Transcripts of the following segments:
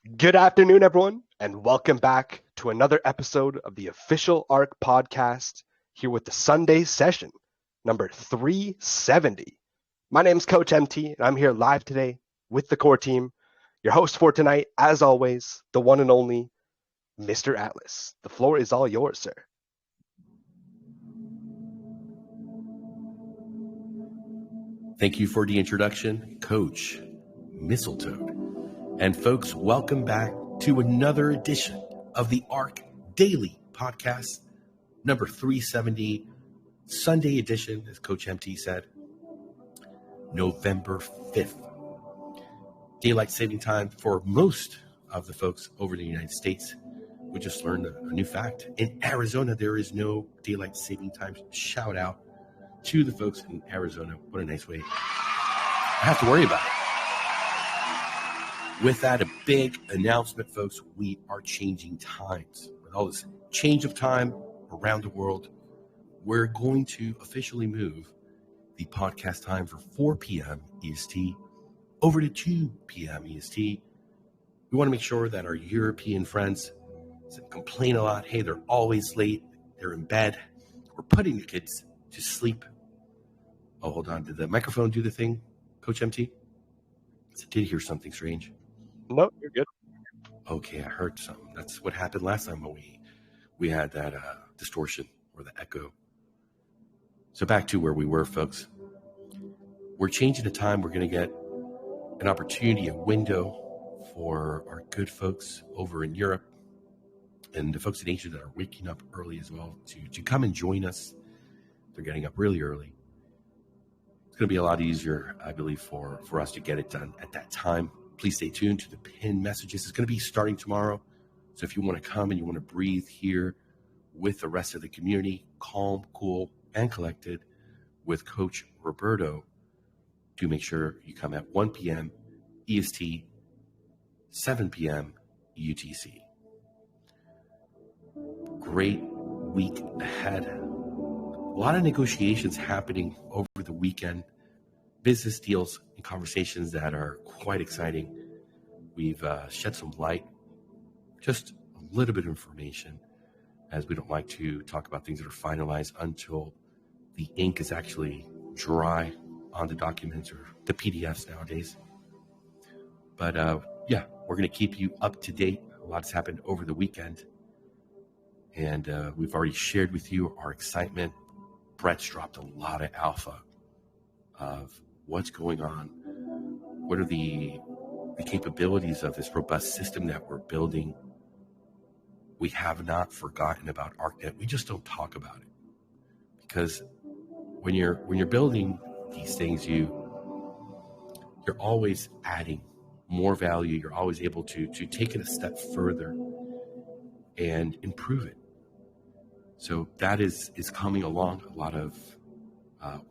Good afternoon, everyone, and welcome back to another episode of the official ARK podcast here with the Sunday session, number 370. My name is Coach MT, and I'm here live today with the core team. Your host for tonight, as always, the one and only Mr. Atlas. The floor is all yours, sir. Thank you for the introduction, Coach Mistletoe. And folks, welcome back to another edition of the ARK Daily Podcast, number 370, Sunday edition, as Coach MT said, November 5th. Daylight saving time for most of the folks over in the United States. We just learned a new fact. In Arizona, there is no daylight saving time. Shout out to the folks in Arizona. What a nice way I have to worry about it. With that, a big announcement, folks. We are changing times. With all this change of time around the world, we're going to officially move the podcast time for 4 p.m. EST over to 2 p.m. EST. We want to make sure that our European friends complain a lot. Hey, they're always late. They're in bed. We're putting the kids to sleep. Oh, hold on. Did the microphone do the thing, Coach MT? I did hear something strange. No, you're good. Okay, I heard something. That's what happened last time when we had that distortion or the echo. So back to where we were, folks. We're changing the time. We're going to get an opportunity, a window for our good folks over in Europe and the folks in Asia that are waking up early as well to come and join us. They're getting up really early. It's going to be a lot easier, I believe, for us to get it done at that time. Please stay tuned to the pinned messages. It's going to be starting tomorrow. So if you want to come and you want to breathe here with the rest of the community, calm, cool, and collected with Coach Roberto, do make sure you come at 1 p.m. EST, 7 p.m. UTC. Great week ahead. A lot of negotiations happening over the weekend. Business deals and conversations that are quite exciting. We've shed some light, just a little bit of information, as we don't like to talk about things that are finalized until the ink is actually dry on the documents or the PDFs nowadays. But yeah, we're going to keep you up to date. A lot has happened over the weekend, and we've already shared with you our excitement. Brett's dropped a lot of alpha of what's going on, what are the capabilities of this robust system that we're building. We have not forgotten about ArkNet. We just don't talk about it, because when you're building these things, you're always adding more value. You're always able to take it a step further and improve it. So that is coming along. A lot of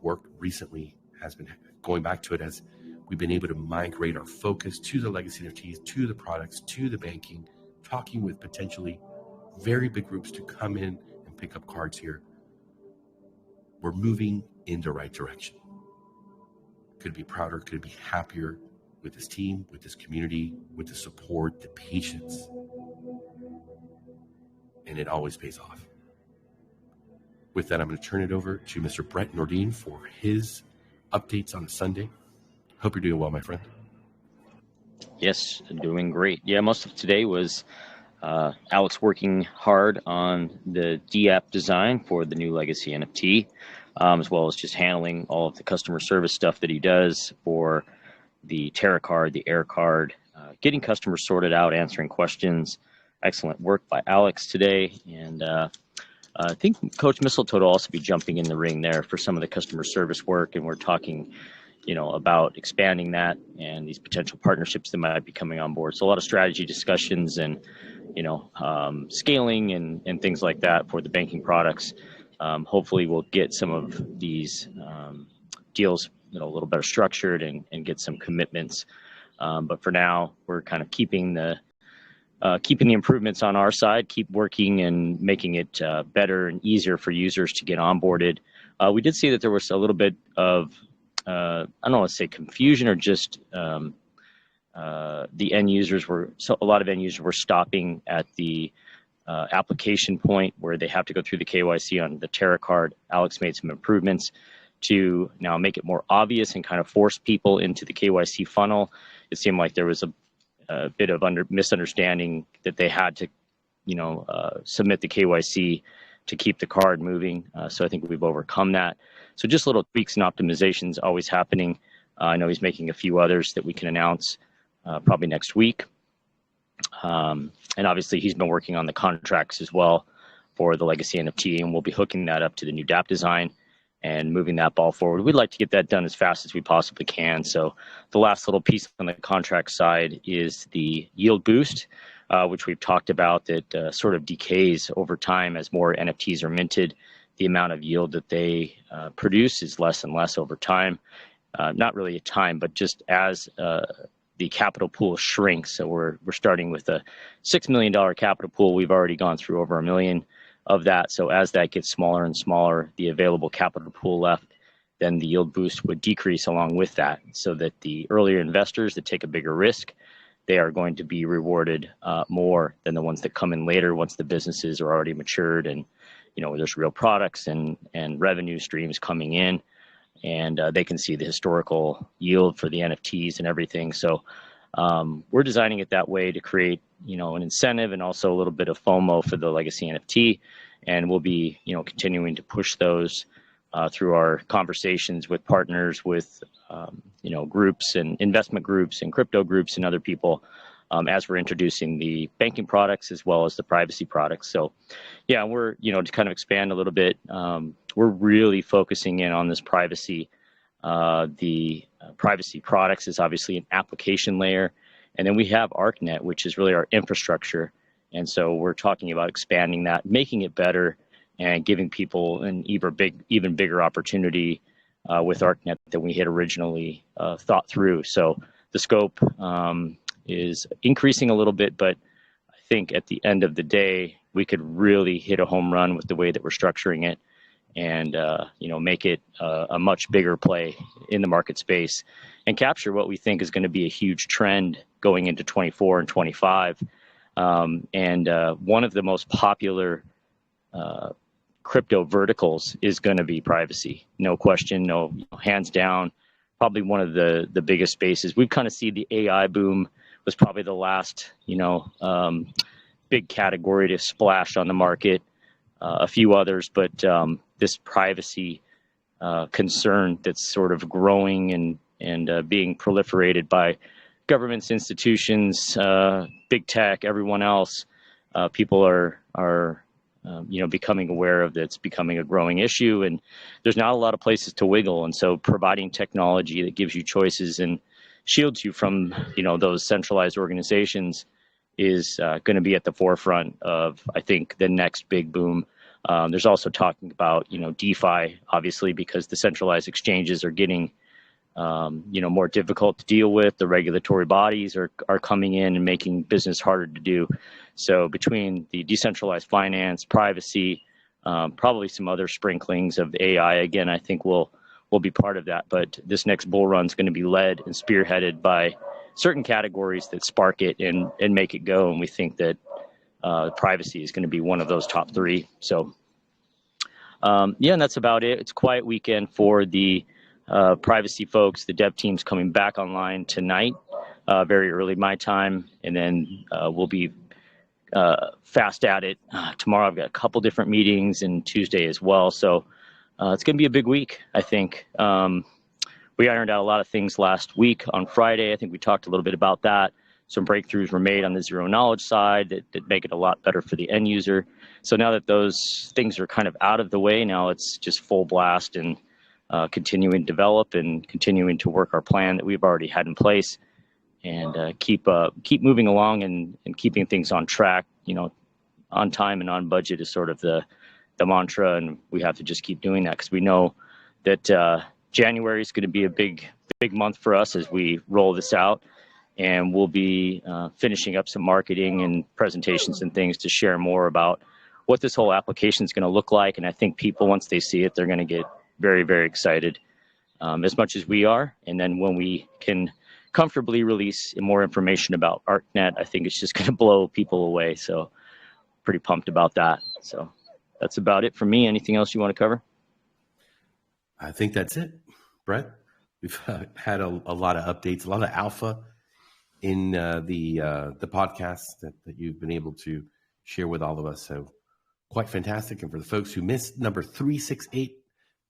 work recently has been going back to it as we've been able to migrate our focus to the legacy NFTs, to the products, to the banking, talking with potentially very big groups to come in and pick up cards here. We're moving in the right direction. Could be prouder, could be happier with this team, with this community, with the support, the patience. And it always pays off. With that, I'm going to turn it over to Mr. Brett Nordin for his updates on a Sunday. Hope you're doing well, my friend. Yes, doing great. Yeah, most of today was Alex working hard on the D-app design for the new legacy NFT, as well as just handling all of the customer service stuff that he does for the Terra card, the Air card, getting customers sorted out, answering questions. Excellent work by Alex today. And I think Coach Mistletoe will also be jumping in the ring there for some of the customer service work. And we're talking, about expanding that and these potential partnerships that might be coming on board. So a lot of strategy discussions and, scaling and things like that for the banking products. Hopefully we'll get some of these deals, a little better structured and get some commitments. But for now, we're kind of keeping the improvements on our side, keep working and making it better and easier for users to get onboarded. We did see that there was a little bit of, I don't want to say confusion or just the end users a lot of end users were stopping at the application point where they have to go through the KYC on the Terra card. Alex made some improvements to now make it more obvious and kind of force people into the KYC funnel. It seemed like there was a bit of misunderstanding that they had to, submit the KYC to keep the card moving. So I think we've overcome that. So just little tweaks and optimizations always happening. I know he's making a few others that we can announce probably next week. And obviously he's been working on the contracts as well for the legacy NFT, and we'll be hooking that up to the new DApp design and moving that ball forward. We'd like to get that done as fast as we possibly can. So the last little piece on the contract side is the yield boost, which we've talked about, that sort of decays over time as more NFTs are minted. The amount of yield that they produce is less and less over time. Not really a time, but just as the capital pool shrinks. So we're starting with a $6 million capital pool. We've already gone through over $1 million of that. So as that gets smaller and smaller, the available capital pool left, then the yield boost would decrease along with that, so that the earlier investors that take a bigger risk, they are going to be rewarded more than the ones that come in later once the businesses are already matured and, there's real products and revenue streams coming in, and they can see the historical yield for the NFTs and everything. So we're designing it that way to create, an incentive and also a little bit of FOMO for the legacy NFT. And we'll be, continuing to push those through our conversations with partners, with, groups and investment groups and crypto groups and other people as we're introducing the banking products as well as the privacy products. So yeah, we're, to kind of expand a little bit, we're really focusing in on this privacy. The privacy products is obviously an application layer. And then we have ArkNet, which is really our infrastructure. And so we're talking about expanding that, making it better, and giving people an even bigger opportunity with ArkNet than we had originally thought through. So the scope is increasing a little bit, but I think at the end of the day, we could really hit a home run with the way that we're structuring it, and make it a much bigger play in the market space and capture what we think is going to be a huge trend going into 24 and 25. And one of the most popular crypto verticals is going to be privacy. No question, no, hands down, probably one of the biggest spaces. We've kind of seen the AI boom was probably the last, big category to splash on the market. A few others, but this privacy concern that's sort of growing and being proliferated by governments, institutions, big tech, everyone else, people are becoming aware of that. It's becoming a growing issue, and there's not a lot of places to wiggle. And so providing technology that gives you choices and shields you from, those centralized organizations is going to be at the forefront of, I think, the next big boom. There's also talking about, DeFi, obviously, because the centralized exchanges are getting, more difficult to deal with. The regulatory bodies are coming in and making business harder to do. So between the decentralized finance, privacy, probably some other sprinklings of AI, again, I think we'll be part of that. But this next bull run is going to be led and spearheaded by certain categories that spark it and make it go. And we think that privacy is going to be one of those top three. So, and that's about it. It's a quiet weekend for the privacy folks. The dev team's coming back online tonight, very early my time, and then we'll be fast at it. Tomorrow I've got a couple different meetings, and Tuesday as well. So it's going to be a big week, I think. We ironed out a lot of things last week on Friday. I think we talked a little bit about that. Some breakthroughs were made on the zero knowledge side that make it a lot better for the end user. So now that those things are kind of out of the way, now it's just full blast and continuing to develop and continuing to work our plan that we've already had in place, and keep moving along and keeping things on track. On time and on budget is sort of the mantra, and we have to just keep doing that because we know that January is going to be a big month for us as we roll this out. And we'll be finishing up some marketing and presentations and things to share more about what this whole application is going to look like. And I think people, once they see it, they're going to get very, very excited, as much as we are. And then when we can comfortably release more information about ArkNet. I think it's just going to blow people away. So pretty pumped about that. So that's about it for me. Anything else you want to cover? I think that's it, Brett. We've had a lot of updates, a lot of alpha in the podcast that you've been able to share with all of us. So quite fantastic. And for the folks who missed number 368,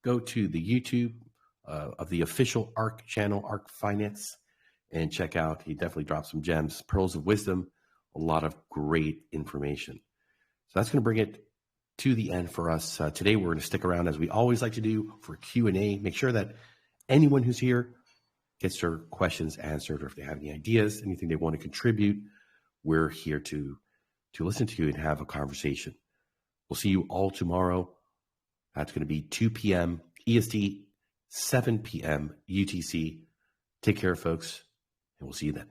go to the YouTube of the official ARK channel, ARK Finance, and check out. He definitely dropped some gems, pearls of wisdom, a lot of great information. So that's going to bring it to the end for us. Today, we're going to stick around, as we always like to do, for Q&A. Make sure that anyone who's here gets their questions answered, or if they have any ideas, anything they want to contribute, we're here to listen to you and have a conversation. We'll see you all tomorrow. That's going to be 2 p.m. EST, 7 p.m. UTC. Take care, folks, and we'll see you then.